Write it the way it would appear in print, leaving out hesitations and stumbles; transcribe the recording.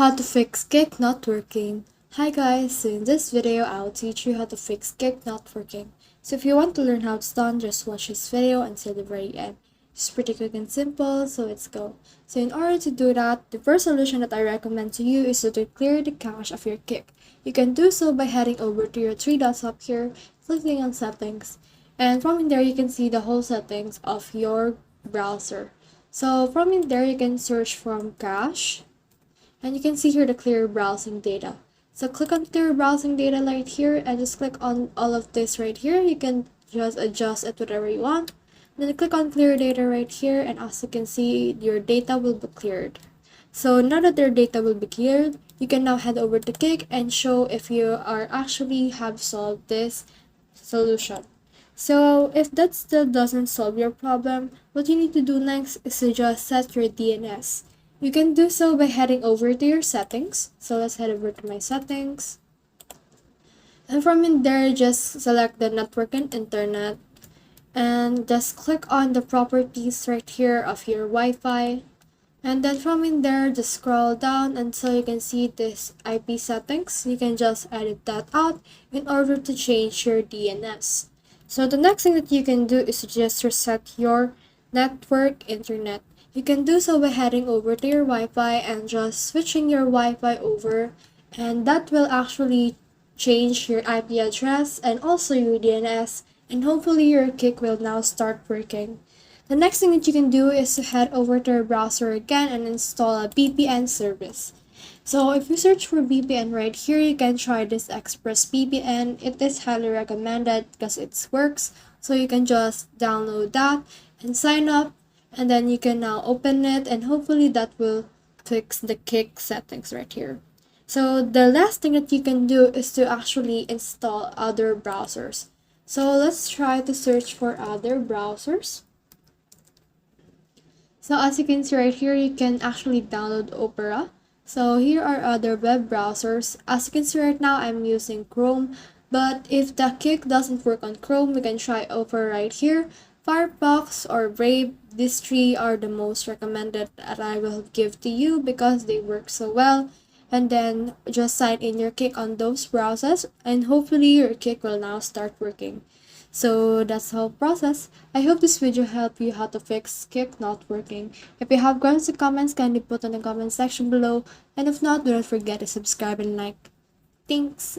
How to fix Kick not working. Hi guys, so in this video I'll teach you how to fix Kick not working. So if you want to learn how it's done, just watch this video until the very end. It's pretty quick and simple, so let's go. So in order to do that, the first solution that I recommend to you is to clear the cache of your Kick. You can do so by heading over to your three dots up here, clicking on settings, and from in there you can see the whole settings of your browser. So from in there you can search from cache, and you can see here the clear browsing data. So click on clear browsing data right here and just click on all of this right here. You can just adjust it whatever you want. Then click on clear data right here, and as you can see, your data will be cleared. So now that your data will be cleared, you can now head over to Kick and show if you are actually have solved this solution. So if that still doesn't solve your problem, what you need to do next is to just set your DNS. You can do so by heading over to your settings. So let's head over to my settings. And from in there, just select the network and internet. And just click on the properties right here of your Wi-Fi. And then from in there, just scroll down until you can see this IP settings. You can just edit that out in order to change your DNS. So the next thing that you can do is to just reset your network internet. You can do so by heading over to your Wi-Fi and just switching your Wi-Fi over, and that will actually change your IP address and also your DNS, and hopefully your Kick will now start working. The next thing that you can do is to head over to your browser again and install a VPN service. So if you search for VPN right here, you can try this Express VPN. It is highly recommended because it works. So you can just download that and sign up, and then you can now open it, and hopefully that will fix the Kick settings right here. So the last thing that you can do is to actually install other browsers. So let's try to search for other browsers. So as you can see right here, you can actually download Opera. So here are other web browsers. As you can see right now, I'm using Chrome. But if the Kick doesn't work on Chrome, we can try Opera right here. Firefox or Brave, these three are the most recommended that I will give to you because they work so well. And then just sign in your Kick on those browsers, and hopefully your Kick will now start working. So that's the whole process. I hope this video helped you how to fix Kick not working. If you have questions or comments, kindly put in the comment section below. And if not, do not forget to subscribe and like. Thanks.